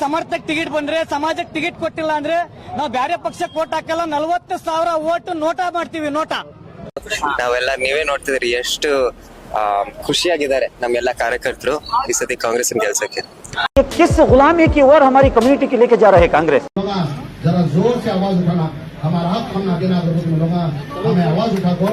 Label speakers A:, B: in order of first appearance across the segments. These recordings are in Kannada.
A: ಸಮರ್ಥಕ್ ಟಿಕೆಟ್ ಬಂದ್ರೆ ಸಮಾಜಕ್ಕೆ ಟಿಕೆಟ್ ಕೊಟ್ಟಿಲ್ಲ ಅಂದ್ರೆ ನಾವು ಬೇರೆ ಪಕ್ಷಕ್ಕೆ ವೋಟ್ ಹಾಕಲ್ಲ. 40,000 ವೋಟ್ ನೋಟಾ ಮಾಡ್ತೀವಿ. ನೋಟಾ
B: ನಾವೆಲ್ಲ ನೀವೇ ನೋಡ್ತಿದ್ರಿ ಎಷ್ಟು ಖುಷಿಯಾಗಿದ್ದಾರೆ ನಮ್ಮೆಲ್ಲ ಕಾರ್ಯಕರ್ತರು ಈ ಸತಿ ಕಾಂಗ್ರೆಸ್ ಗೆಲ್ಸಕ್ಕೆ.
C: किस गुलामी की ओर हमारी कम्युनिटी की लेके जा रहे हैं कांग्रेस?
D: जरा जोर से आवाज उठाना, हमारा हाथ थामना देना, हमें आवाज उठाकर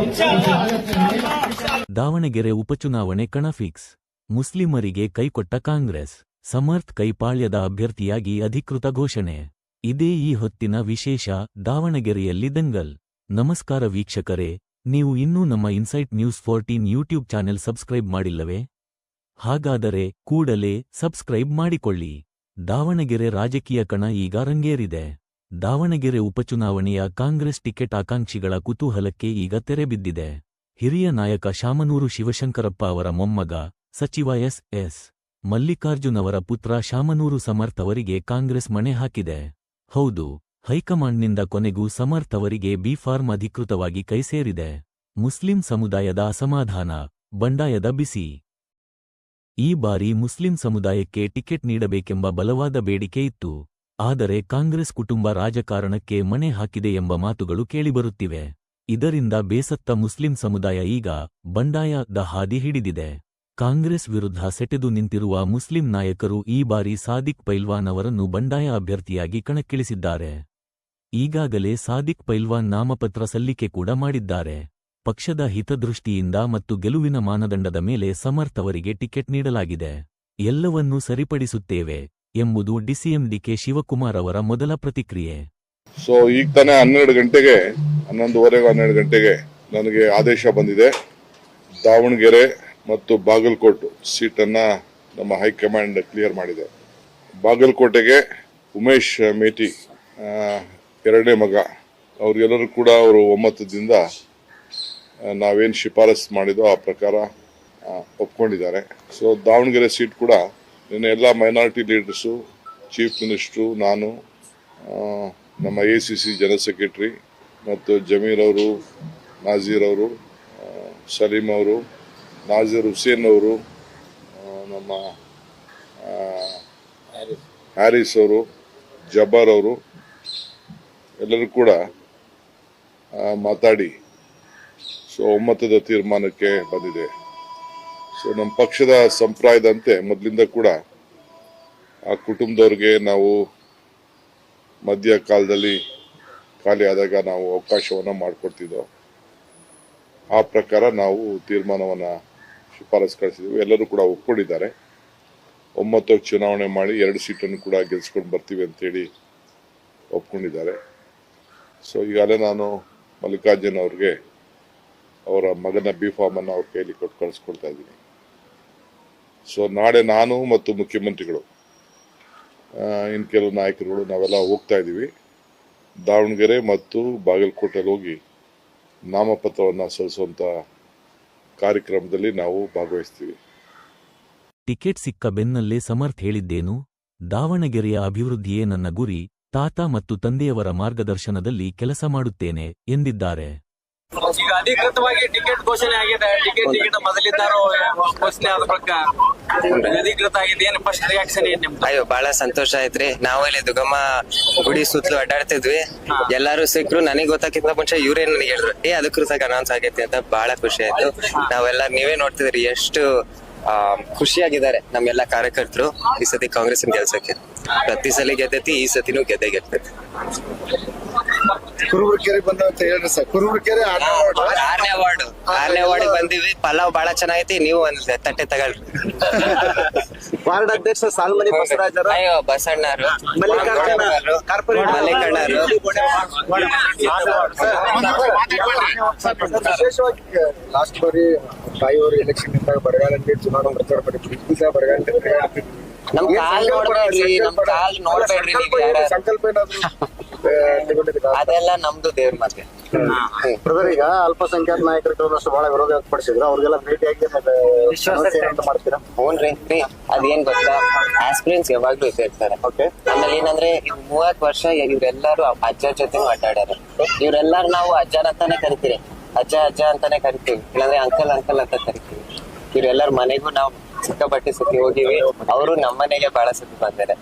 E: ದಾವಣಗೆರೆ ಉಪಚುನಾವಣೆ ಕಣಫಿಕ್ಸ್. ಮುಸ್ಲಿಮರಿಗೆ ಕೈಕೊಟ್ಟ ಕಾಂಗ್ರೆಸ್, ಸಮರ್ಥ್ ಕೈಪಾಳ್ಯದ ಅಭ್ಯರ್ಥಿಯಾಗಿ ಅಧಿಕೃತ ಘೋಷಣೆ. ಇದೇ ಈ ಹೊತ್ತಿನ ವಿಶೇಷ. ದಾವಣಗೆರೆಯಲ್ಲಿ ದಂಗಲ್. ನಮಸ್ಕಾರ ವೀಕ್ಷಕರೇ, ನೀವು ಇನ್ನೂ ನಮ್ಮ Insight News 14 YouTube channel subscribe ಮಾಡಿಲ್ಲವೇ? ಹಾಗಾದರೆ ಕೂಡಲೇ ಸಬ್ಸ್ಕ್ರೈಬ್ ಮಾಡಿಕೊಳ್ಳಿ. ದಾವಣಗೆರೆ ರಾಜಕೀಯ ಕಣ ಈಗ ರಂಗೇರಿದೆ. ದಾವಣಗೆರೆ ಉಪಚುನಾವಣೆಯ ಕಾಂಗ್ರೆಸ್ ಟಿಕೆಟ್ ಆಕಾಂಕ್ಷಿಗಳ ಕುತೂಹಲಕ್ಕೆ ಈಗ ತೆರೆಬಿದ್ದಿದೆ. ಹಿರಿಯ ನಾಯಕ ಶಾಮನೂರು ಶಿವಶಂಕರಪ್ಪ ಅವರ ಮೊಮ್ಮಗ ಸಚಿವ ಎಸ್ ಮಲ್ಲಿಕಾರ್ಜುನ್ ಅವರ ಪುತ್ರ ಶಾಮನೂರು ಸಮರ್ಥ್ ಅವರಿಗೆ ಕಾಂಗ್ರೆಸ್ ಮಣೆ ಹಾಕಿದೆ. ಹೌದು, ಹೈಕಮಾಂಡ್ನಿಂದ ಕೊನೆಗೂ ಸಮರ್ಥ್ ಅವರಿಗೆ ಬಿ ಫಾರ್ಮ್ ಅಧಿಕೃತವಾಗಿ ಕೈಸೇರಿದೆ. ಮುಸ್ಲಿಂ ಸಮುದಾಯದ ಅಸಮಾಧಾನ, ಬಂಡಾಯದ ಬಿಸಿ. ಈ ಬಾರಿ ಮುಸ್ಲಿಂ ಸಮುದಾಯಕ್ಕೆ ಟಿಕೆಟ್ ನೀಡಬೇಕೆಂಬ ಬಲವಾದ ಬೇಡಿಕೆ ಇತ್ತು. ಆದರೆ ಕಾಂಗ್ರೆಸ್ ಕುಟುಂಬ ರಾಜಕಾರಣಕ್ಕೆ ಮಣೆ ಹಾಕಿದೆ ಎಂಬ ಮಾತುಗಳು ಕೇಳಿಬರುತ್ತಿವೆ. ಇದರಿಂದ ಬೇಸತ್ತ ಮುಸ್ಲಿಂ ಸಮುದಾಯ ಈಗ ಬಂಡಾಯದ ಹಾದಿ ಹಿಡಿದಿದೆ. ಕಾಂಗ್ರೆಸ್ ವಿರುದ್ಧ ಸೆಟೆದು ನಿಂತಿರುವ ಮುಸ್ಲಿಂ ನಾಯಕರು ಈ ಬಾರಿ ಸಾದಿಕ್ ಪೈಲ್ವಾನ್ ಅವರನ್ನು ಬಂಡಾಯ ಅಭ್ಯರ್ಥಿಯಾಗಿ ಕಣಕ್ಕಿಳಿಸಿದ್ದಾರೆ. ಈಗಾಗಲೇ ಸಾದಿಕ್ ಪೈಲ್ವಾನ್ ನಾಮಪತ್ರ ಸಲ್ಲಿಕೆ ಕೂಡ ಮಾಡಿದ್ದಾರೆ. ಪಕ್ಷದ ಹಿತದೃಷ್ಟಿಯಿಂದ ಮತ್ತು ಗೆಲುವಿನ ಮಾನದಂಡದ ಮೇಲೆ ಸಮರ್ಥ್ ಅವರಿಗೆ ಟಿಕೆಟ್ ನೀಡಲಾಗಿದೆ. ಎಲ್ಲವನ್ನೂ ಸರಿಪಡಿಸುತ್ತೇವೆ ಎಂಬುದು ಡಿಸಿಎಂ ಡಿಕೆ ಶಿವಕುಮಾರ್ ಅವರ ಮೊದಲ ಪ್ರತಿಕ್ರಿಯೆ.
F: ಸೊ ಈಗ ತಾನೇ 12 ಗಂಟೆಗೆ 12 ಗಂಟೆಗೆ ನನಗೆ ಆದೇಶ ಬಂದಿದೆ. ದಾವಣಗೆರೆ ಮತ್ತು ಬಾಗಲಕೋಟೆ ಸೀಟನ್ನ ನಮ್ಮ ಹೈಕಮಾಂಡ್ ಕ್ಲಿಯರ್ ಮಾಡಿದೆ. ಬಾಗಲಕೋಟೆಗೆ ಉಮೇಶ್ ಮೇಟಿ ಎರಡನೇ ಮಗ, ಅವ್ರಿಗೆಲ್ಲರೂ ಕೂಡ ಅವರು ಒಮ್ಮತದಿಂದ ನಾವೇನು ಶಿಫಾರಸ್ ಮಾಡಿದೋ ಆ ಪ್ರಕಾರ ಒಪ್ಕೊಂಡಿದ್ದಾರೆ. ಸೊ ದಾವಣಗೆರೆ ಸೀಟ್ ಕೂಡ ನಿನ್ನೆ ಎಲ್ಲ ಮೈನಾರಿಟಿ ಲೀಡರ್ಸು, ಚೀಫ್ ಮಿನಿಸ್ಟ್ರು, ನಾನು, ನಮ್ಮ ACC ಜನರಲ್ ಸೆಕ್ರೆಟರಿ ಮತ್ತು ಜಮೀರ್ ಅವರು, ನಾಜೀರ್ ಅವರು, ಸಲೀಂ ಅವರು, ನಾಜೀರ್ ಹುಸೇನ್ ಅವರು, ನಮ್ಮ ಹ್ಯಾರಿಸ್ ಅವರು, ಜಬ್ಬಾರ್ ಅವರು ಎಲ್ಲರೂ ಕೂಡ ಮಾತಾಡಿ ಸೊ ಒಮ್ಮತದ ತೀರ್ಮಾನಕ್ಕೆ ಬಂದಿದೆ. ಸೊ ನಮ್ಮ ಪಕ್ಷದ ಸಂಪ್ರದಾಯದಂತೆ ಮೊದಲಿಂದ ಕೂಡ ಆ ಕುಟುಂಬದವ್ರಿಗೆ ನಾವು ಮಧ್ಯ ಕಾಲದಲ್ಲಿ ಖಾಲಿ ಆದಾಗ ನಾವು ಅವಕಾಶವನ್ನು ಮಾಡಿಕೊಡ್ತಿದ್ದೋ ಆ ಪ್ರಕಾರ ನಾವು ತೀರ್ಮಾನವನ್ನು ಶಿಫಾರಸು ಕಳಿಸಿದ್ವಿ. ಎಲ್ಲರೂ ಕೂಡ ಒಪ್ಕೊಂಡಿದ್ದಾರೆ. ಒಮ್ಮತಕ್ಕೆ ಚುನಾವಣೆ ಮಾಡಿ 2 ಸೀಟನ್ನು ಕೂಡ ಗೆಲ್ಸ್ಕೊಂಡು ಬರ್ತೀವಿ ಅಂತೇಳಿ ಒಪ್ಕೊಂಡಿದ್ದಾರೆ. ಸೊ ಈಗಾಗಲೇ ನಾನು ಮಲ್ಲಿಕಾರ್ಜುನ್ ಅವ್ರಿಗೆ ಅವರ ಮಗನ ಬಿ ಫಾರ್ಮ್ ಅನ್ನು ಅವ್ರ ಕೈಯಲ್ಲಿ ಕೊಟ್ಟು ಕಳಿಸ್ಕೊಡ್ತಾ ಇದ್ದೀನಿ. ಸೊ ನಾಳೆ ನಾನು ಮತ್ತು ಮುಖ್ಯಮಂತ್ರಿಗಳು ಇನ್ನು ಕೆಲವು ನಾಯಕರುಗಳು ನಾವೆಲ್ಲ ಹೋಗ್ತಾ ಇದ್ದೀವಿ. ದಾವಣಗೆರೆ ಮತ್ತು ಬಾಗಲಕೋಟೆಯಲ್ಲಿ ಹೋಗಿ ನಾಮಪತ್ರವನ್ನು ಸಲ್ಲಿಸುವಂತ ಕಾರ್ಯಕ್ರಮದಲ್ಲಿ ನಾವು ಭಾಗವಹಿಸ್ತೀವಿ.
E: ಟಿಕೆಟ್ ಸಿಕ್ಕ ಬೆನ್ನಲ್ಲೇ ಸಮರ್ಥ್ ಹೇಳಿದ್ದೇನು? ದಾವಣಗೆರೆಯ ಅಭಿವೃದ್ಧಿಯೇ ನನ್ನ ಗುರಿ, ತಾತ ಮತ್ತು ತಂದೆಯವರ ಮಾರ್ಗದರ್ಶನದಲ್ಲಿ ಕೆಲಸ ಮಾಡುತ್ತೇನೆ ಎಂದಿದ್ದಾರೆ.
A: ಈಗ ಅಧಿಕೃತವಾಗಿ ಟಿಕೆಟ್ ಘೋಷಣೆ ಆಗಿದೆ. ಟಿಕೆಟ್ ಮೊದಲಿದ್ದಾರೋ ಘೋಷಣೆ ಆದ ಪ್ರಕಾರ ಅಧಿಕೃತ ಆಗಿದೆ. ಏನು ಫಸ್ಟ್ ರಿಯಾಕ್ಷನ್ ಏನ್ ನಿಮ್ದು?
B: ಅಯ್ಯೋ ಬಹಳ ಸಂತೋಷ ಆಯ್ತ್ರಿ. ನಾವು ಇಲ್ಲಿ ದುಗಮ್ಮ ಗುಡಿ ಸುತ್ತಲೂ ಅಡ್ಡಾಡ್ತಿದ್ವಿ. ಎಲ್ಲಾರು ಸಿಕ್ರು. ನನಗೆ ಗೊತ್ತಾಗಿದ್ದ ಮುಂಚೆ ಇವ್ರೇ ನನಗೆ ಹೇಳಿದ್ರು, ಅಧಿಕೃತವಾಗಿ ಅನೌನ್ಸ್ ಆಗೈತಿ ಅಂತ. ಬಹಳ ಖುಷಿ ಆಯ್ತು. ನಾವೆಲ್ಲ ನೀವೇ ನೋಡ್ತಿದ್ರಿ ಎಷ್ಟು ಖುಷಿಯಾಗಿದ್ದಾರೆ ನಮ್ಮೆಲ್ಲ ಕಾರ್ಯಕರ್ತರು ಈ ಸತಿ ಕಾಂಗ್ರೆಸ್ ಗೆಲ್ಸಕ್ಕೆ. ಪ್ರತಿ ಸಲ ಗೆದ್ದೈತಿ, ಈ ಸತಿನೂ ಗೆದ್ದೈತಿ.
D: ಕುರುಬರಕೆರೆ ಬಂದ ಅಂತ ಹೇಳ್ರಿ ಸರ್. ಕುರುಬರಕೆರೆ
B: 6ನೇ ವಾರ್ಡ್ ಬಂದಿವಿ. ಪಲಾವ್ ಬಹಳ ಚೆನ್ನಾಗೈತಿ. ನೀವು ಒಂದ್ ತಟ್ಟೆ ತಗೊಳ್ರಿ.
C: ವಾರ್ಡ್ ಅಧ್ಯಕ್ಷ ಸಾಲ್ಮನಿ ಬಸವರಾಜರು,
B: ಅಯ್ಯೋ ಬಸಣ್ಣರು, ಮಲ್ಲಿಕಾರ್ಜುನರು,
D: ವಿಶೇಷವಾಗಿ ಲಾಸ್ಟ್ ಬಾರಿ ತಾಯಿಯವರು ಎಲೆಕ್ಷನ್ ಇದ್ದಾಗ ಬರಗಾಲಕ್ಕೆ ಚುನಾವಣಾ ಪ್ರಚಾರ ಮಾಡಿದ್ರು. ಬರಗಾಲ
B: ನಮ್ ಕಾಲ್ ನೋಡ್ಬೇಡ್ರಿ,
D: ಸಂಕಲ್ಪ ಏನಾದ್ರು
B: ಅದೆಲ್ಲ ನಮ್ದು ದೇವ್ರ ಮತ್ತೆ.
D: ಬ್ರದರ್, ಈಗ ಅಲ್ಪಸಂಖ್ಯಾತ ನಾಯಕರು ಕೆಲವಷ್ಟು ಬಹಳ ವಿರೋಧ ವ್ಯಕ್ತಪಡಿಸಿದ್ರು. ಅವ್ರಿಗೆಲ್ಲ ಭೇಟಿಯಾಗಿ ಮಾಡ್ತೀರಾ?
B: ಹ್ಞೂನ್ರಿ. ಅದೇನ್ ಗೊತ್ತಾ, ಆಸ್ಪಿರೆನ್ಸ್ ಯಾವಾಗ್ಲೂ ಇರ್ತಾರೆ. ಆಮೇಲೆ ಏನಂದ್ರೆ 30 ವರ್ಷ ಇವ್ರೆಲ್ಲಾರು ಅಜ್ಜ ಜೊತೆ ಅಡ್ಡಾಡ್ಯಾರ. ಇವ್ರೆಲ್ಲಾರು ನಾವು ಅಜ್ಜನ ಅಂತಾನೆ ಕರಿತೀವಿ, ಅಜ್ಜ ಅಂತಾನೆ ಕರಿತೀವಿ, ಇಲ್ಲಾಂದ್ರೆ ಅಂಕಲ್ ಅಂತ ಕರಿತೀವಿ. ಇವ್ರೆಲ್ಲಾರ ಮನೆಗೂ ನಾವು ಸಿಕ್ಕಾಪಟ್ಟೆ ಸತಿ ಹೋಗಿವಿ. ಅವರು ನಮ್ಮನೆಗೆ ಬಹಳ ಸತಿ ಬಂದಾರೆ.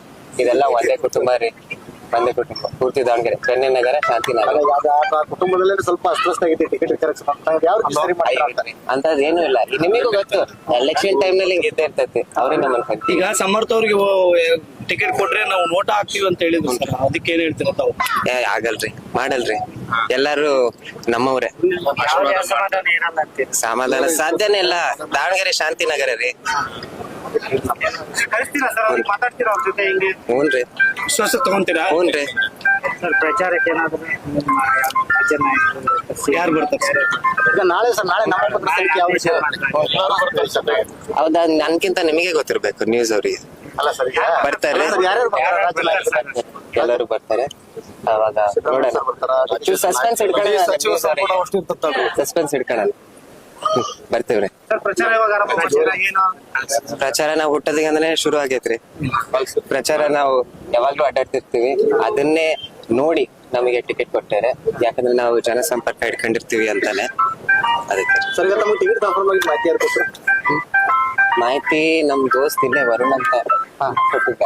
B: ಇದೆಲ್ಲ ಒಂದೇ ಕುಟುಂಬ ರೀ, ಒಂದೇ ಕುಟುಂಬ ಪೂರ್ತಿ ದಾವಣಗೆರೆ, ಚೆನ್ನೈ ನಗರ, ಶಾಂತಿನಗರ.
D: ಕುಟುಂಬದಲ್ಲಿ ಸ್ವಲ್ಪ ಅಸ್ವಸ್ಥ ಆಗಿದೆ ಟಿಕೆಟ್ ಯಾವ ರೀತಿ ಸರಿ ಮಾಡ್ತಾರೆ ಅಂತಾನೆ.
B: ಅಂತದ್ ಏನು ಇಲ್ಲ, ನಿಮಗೂ ಗೊತ್ತು ಎಲೆಕ್ಷನ್ ಟೈಮ್ ನಲ್ಲಿ ಹಿಂಗೆ ಇದ್ದೇ ಇರ್ತೈತಿ. ಅವ್ರೇ ನಮ್ಮನ್ನ ಕಲ್ತಿ.
G: ಈಗ ಸಮರ್ಥ ಅವ್ರಿಗೆ ಟಿಕೆಟ್ ಕೊಟ್ರೆ ನಾವು ನೋಟ ಹಾಕ್ತಿವಿ ಅಂತ ಹೇಳಿದ್ರು ಸರ್, ಅದಕ್ಕೆ ಏನ್ ಹೇಳ್ತೀರ ತಾವು?
B: ಆಗಲ್ರಿ, ಮಾಡಲ್ರಿ, ಎಲ್ಲಾರು ನಮ್ಮವ್ರೆ. ಸಮಾಧಾನ ಸಾಧ್ಯನೇ ಇಲ್ಲ. ದಾವಣಗೆರೆ ಶಾಂತಿನಗರ ರೀ.
G: ಕಳಿಸ್ತೀರಾ ಸರ್ ಅವ್ರಿಗೆ, ಮಾತಾಡ್ತೀರಾ ಅವ್ರ ಜೊತೆ ಹಿಂಗೆ?
B: ಹ್ಞೂನ್ರಿ,
G: ವಿಶ್ವಾಸ ತಗೊಂತೀರಾ?
B: ಹ್ಞೂನ್ರಿ.
G: ಸರ್ ಪ್ರಚಾರಕ್ಕೆ ಏನಾದ್ರು ಯಾರು ಬರ್ತಾರೆ ಸರ್?
D: ಈಗ ನಾಳೆ ನಾಮಪತ್ರ ಸಲ್ಲಿಕೆ ಯಾವ ರೀತಿ
B: ಹೌದಾ, ನನ್ಕಿಂತ ನಿಮಗೆ ಗೊತ್ತಿರ್ಬೇಕು ನ್ಯೂಸ್ ಅವ್ರಿಗೆ.
D: ಅಲ್ಲ ಸರ್, ಈಗ
B: ಬರ್ತಾರೆ,
D: ಯಾರ್ಯಾರು ಬರ್ತಾರೆ ರಾಜ್ಯದಲ್ಲಿ?
B: ಎಲ್ಲರೂ ಬರ್ತಾರೆ. ಅವಾಗ ನೋಡೋಣ. ಸಸ್ಪೆನ್ಸ್ ಇಟ್ಕೊಳ್ಳೋಣ, ಸಸ್ಪೆನ್ಸ್ ಇಟ್ಕೊಳ್ಳೋಣ. ಬರ್ತೀವ್ರಿ.
G: ಸರ್ ಪ್ರಚಾರ ಯಾವಾಗ ಆರಂಭ ಮಾಡ್ತೀರಾ? ಏನು
B: ಪ್ರಚಾರ ನಾವು ಹುಟ್ಟೋದಿಗಂದ್ರೆ ಶುರು ಆಗೈತ್ರಿ. ಪ್ರಚಾರ ನಾವು ಯಾವಾಗ್ಲೂ ಅಡ್ಡಾಡ್ತಿರ್ತೀವಿ, ಅದನ್ನೇ ನೋಡಿ ನಮಗೆ ಟಿಕೆಟ್ ಕೊಟ್ಟಾರೆ. ಯಾಕಂದ್ರೆ ನಾವು ಜನಸಂಪರ್ಕ ಇಟ್ಕೊಂಡಿರ್ತೀವಿ ಅಂತಾನೆ, ಅದಕ್ಕೆ.
D: ಸರ್, ಈಗ ನಮ್ಗೆ ಟಿಕೆಟ್ ಕನ್ಫರ್ಮ್ ಆಗಿ ಮಾಹಿತಿ ಯಾರು ಕೊಟ್ಟರು?
B: ಮಾಹಿತಿ ನಮ್ ದೋಸ್ತ್ ಇಲ್ಲೇ ವರುಣ್ ಅಂತ ಕೊಟ್ಟಿದ್ದ.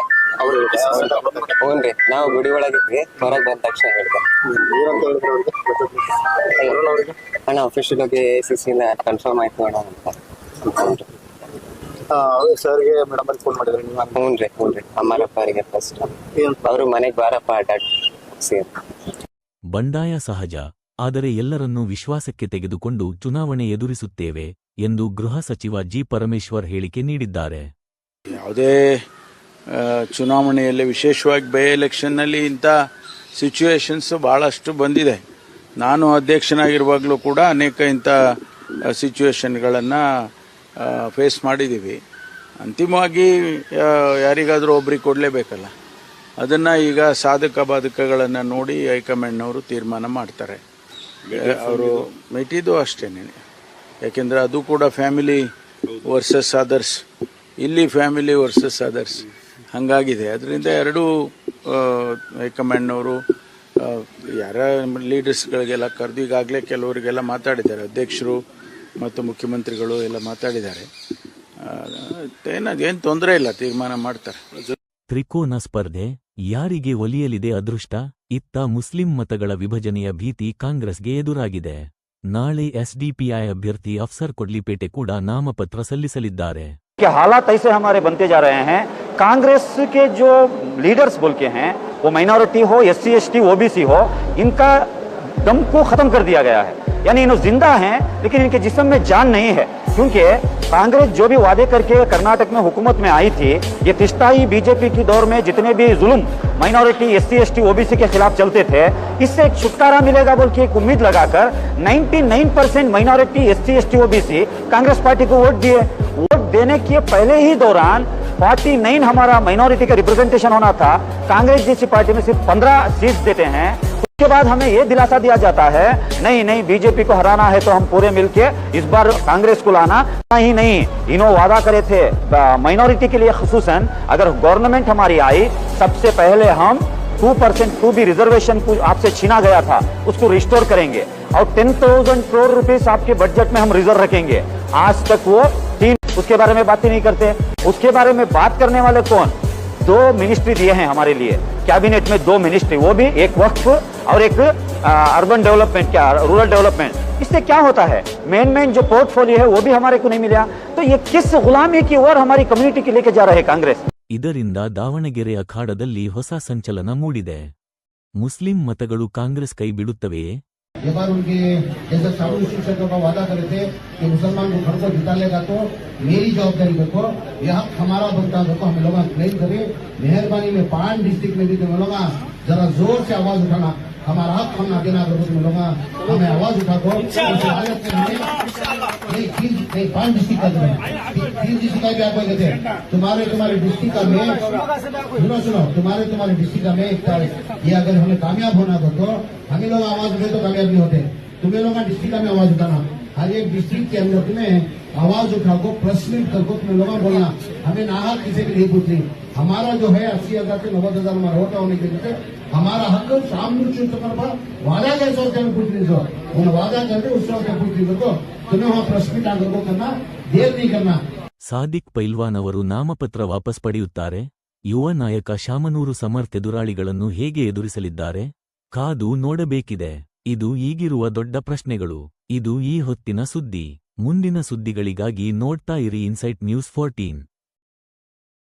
B: ಹ್ಞೂನ್ರಿ, ನಾವು ಗುಡಿ ಒಳಗಿದ್ವಿ, ಹೊರಗೆ ಬಂದ ತಕ್ಷಣ ಹೇಳಿದೆ.
D: ಏನಂತ ಹೇಳಿದ್ರು ಅವ್ರಿಗೆ?
B: ಅಣ್ಣ ಅಫಿಷಿಯಲ್ ಆಗಿ ACC ಕನ್ಫರ್ಮ್ ಆಯ್ತು ಅಣ್ಣ ಅಂತ ಅಂದ್ಕೊಂಡ್ರು.
D: ಸರ್ಗೆ ಮೇಡಮ್ ಅಲ್ಲಿ ಫೋನ್ ಮಾಡಿದ್ರೆ ನೀವು?
B: ಹ್ಞೂನ್ರಿ, ಅಮ್ಮರಪ್ಪ ಅವರಿಗೆ ಫಸ್ಟ್ ಅವರು ಮನೆಗೆ ಬಾರಪ್ಪ ಅಡ್ಡಾಡ್ಸಿ.
E: ಬಂಡಾಯ ಸಹಜ, ಆದರೆ ಎಲ್ಲರನ್ನೂ ವಿಶ್ವಾಸಕ್ಕೆ ತೆಗೆದುಕೊಂಡು ಚುನಾವಣೆ ಎದುರಿಸುತ್ತೇವೆ ಎಂದು ಗೃಹ ಸಚಿವ ಜಿ. ಪರಮೇಶ್ವರ್ ಹೇಳಿಕೆ ನೀಡಿದ್ದಾರೆ.
H: ಯಾವುದೇ ಚುನಾವಣೆಯಲ್ಲಿ, ವಿಶೇಷವಾಗಿ ಬೈ ಎಲೆಕ್ಷನ್ನಲ್ಲಿ ಇಂಥ ಸಿಚುವೇಶನ್ಸ್ ಭಾಳಷ್ಟು ಬಂದಿದೆ. ನಾನು ಅಧ್ಯಕ್ಷನಾಗಿರುವಾಗಲೂ ಕೂಡ ಅನೇಕ ಇಂಥ ಸಿಚುವೇಶನ್ಗಳನ್ನು ಫೇಸ್ ಮಾಡಿದ್ದೀವಿ. ಅಂತಿಮವಾಗಿ ಯಾರಿಗಾದರೂ ಒಬ್ರಿಗೆ ಕೊಡಲೇಬೇಕಲ್ಲ, ಅದನ್ನು ಈಗ ಸಾಧಕ ಬಾಧಕಗಳನ್ನು ನೋಡಿ ಹೈಕಮಾಂಡ್ನವರು ತೀರ್ಮಾನ ಮಾಡ್ತಾರೆ. ಅವರು ಮಿಟ್ಟಿದ್ದು ಅಷ್ಟೇನೆ, ಯಾಕೆಂದರೆ ಅದು ಕೂಡ ಫ್ಯಾಮಿಲಿ ವರ್ಸಸ್ ಅದರ್ಸ್, ಇಲ್ಲಿ ಫ್ಯಾಮಿಲಿ ವರ್ಸಸ್ ಅದರ್ಸ್ ಹಾಗಾಗಿದೆ. ಅದರಿಂದ ಎರಡೂ ಹೈಕಮಾಂಡ್ನವರು ಯಾರ ಲೀಡರ್ಸ್ಗಳಿಗೆಲ್ಲ ಕರೆದು ಈಗಾಗಲೇ ಕೆಲವರಿಗೆಲ್ಲ ಮಾತಾಡಿದ್ದಾರೆ, ಅಧ್ಯಕ್ಷರು ಮತ್ತು ಮುಖ್ಯಮಂತ್ರಿಗಳು ಎಲ್ಲ ಮಾತಾಡಿದ್ದಾರೆ. ಏನು ತೊಂದರೆ ಇಲ್ಲ, ತೀರ್ಮಾನ ಮಾಡ್ತಾರೆ.
E: ತ್ರಿಕೋನ ಸ್ಪರ್ಧೆ, ಯಾರಿಗೆ ಒಲಿಯಲಿದೆ ಅದೃಷ್ಟ? ಇತ್ತ ಮುಸ್ಲಿಂ ಮತಗಳ ವಿಭಜನೆಯ ಭೀತಿ ಕಾಂಗ್ರೆಸ್ಗೆ ಎದುರಾಗಿದೆ. ನಾಳೆ SDPI ಅಭ್ಯರ್ಥಿ ಅಫ್ಸರ್ ಕೊಡ್ಲಿಪೇಟೆ ಕೂಡ ನಾಮಪತ್ರ ಸಲ್ಲಿಸಲಿದ್ದಾರೆ.
C: कि हालात ऐसे हमारे बनते जा रहे हैं, कांग्रेस के जो लीडर्स बोल के हैं, वो माइनॉरिटी हो, SC ST OBC हो, इनका दम को खत्म कर दिया गया है. यानी इन्हों जिंदा हैं लेकिन इनके जिस्म में जान नहीं है, क्योंकि कांग्रेस जो भी वादे करके कर्नाटक में हुकूमत में आई थी, ये तिस्ताई बीजेपी की दौर में जितने भी जुल्म माइनॉरिटी SC ST OBC के खिलाफ चलते थे, इससे एक छुटकारा मिलेगा बोल के एक उम्मीद लगाकर 99% minority SC ST OBC Congress party को वोट दिए. वोट देने के पहले ही दौरान 49 हमारा माइनॉरिटी का रिप्रेजेंटेशन होना था, कांग्रेस जैसी पार्टी में सिर्फ 15 सीट देते हैं. उसके बाद हमें ये दिलासा दिया जाता है, नहीं बीजेपी को हराना है तो हम पूरे मिलके इस बार कांग्रेस को लाना. नहीं, इन्होंने वादा करे थे माइनॉरिटी के लिए, खुसूसन अगर गवर्नमेंट हमारी आई, सबसे पहले हम 2% 2B रिजर्वेशन को आपसे छीना गया था, उसको रिस्टोर करेंगे और 10,000 करोड़ रुपीस आपके बजट में हम रिजर्व रखेंगे. आज तक वो 3 उसके बारे में बात ही नहीं करते. उसके बारे में बात करने वाले कौन? 2 मिनिस्ट्री दिए हैं हमारे लिए, कैबिनेट में 2 मिनिस्ट्री, वो भी एक वक्फ और एक अर्बन डेवलपमेंट, क्या रूरल डेवलपमेंट. इससे क्या होता है, मेन जो पोर्टफोलियो है वो भी हमारे को नहीं मिला. तो ये किस गुलामी की ओर हमारी कम्युनिटी की लेके जा रहे कांग्रेस.
E: ಇದರಿಂದ ದಾವಣಗೆರೆ ಅಖಾಡದಲ್ಲಿ ಹೊಸ ಸಂಚಲನ ಮೂಡಿದೆ. ಮುಸ್ಲಿಂ ಮತಗಳು ಕಾಂಗ್ರೆಸ್ ಕೈ ಬಿಡುತ್ತವೆಯೇ?
I: ये बार उनके जैसे साधु शिक्षकों का वादा करे थे कि मुसलमान को घर को जिता लेगा, तो मेरी जवाबदारी देखो, यह हमारा बनता देखो, हम लोग क्लेम करें. मेहरबानी में 5 डिस्ट्रिक्ट में भी तुम लोग जरा जोर से आवाज उठाना, हमारा हक हम देना अगर तुम लोग हमें आवाज उठा दो. नहीं 5 डिस्ट्रिक्ट का 3 डिस्ट्रिक्ट का भी आपको कहते हैं. तुम्हारे डिस्ट्रिक्ट का में सुनो तुम्हारे डिस्ट्रिक्ट का में ये अगर हमें कामयाब होना तो हमें लोग आवाज उठे तो कामयाब नहीं होते. तुम्हें लोग डिस्ट्रिक्ट में आवाज उठाना, हर एक डिस्ट्रिक्ट के अंदर तुम्हें आवाज उठाओ, प्रेस मीट करको तुम्हें लोग बोलना, हमें नाहक किसी की नहीं पूछ रही. हमारा जो है 80,000 से 90,000 हमारा वोट होने के लिए हमारा हक सामने पर वादा कैसे होते हैं पूछ रही. उन वादा करते उस वक्त पूछ रही को तुम्हें वहाँ प्रेस मीट आकर को करना, देर नहीं करना.
E: ಸಾದಿಕ್ ಪೈಲ್ವಾನ್ ಅವರು ನಾಮಪತ್ರ ವಾಪಸ್ ಪಡೆಯುತ್ತಾರೆ. ಯುವ ನಾಯಕ ಶಾಮನೂರು ಸಮರ್ಥ್ ಎದುರಾಳಿಗಳನ್ನು ಹೇಗೆ ಎದುರಿಸಲಿದ್ದಾರೆ? ಕಾದು ನೋಡಬೇಕಿದೆ. ಇದು ಈಗಿರುವ ದೊಡ್ಡ ಪ್ರಶ್ನೆಗಳು. ಇದು ಈ ಹೊತ್ತಿನ ಸುದ್ದಿ. ಮುಂದಿನ ಸುದ್ದಿಗಳಿಗಾಗಿ ನೋಡ್ತಾ ಇರಿ ಇನ್ಸೈಟ್ ನ್ಯೂಸ್ 14.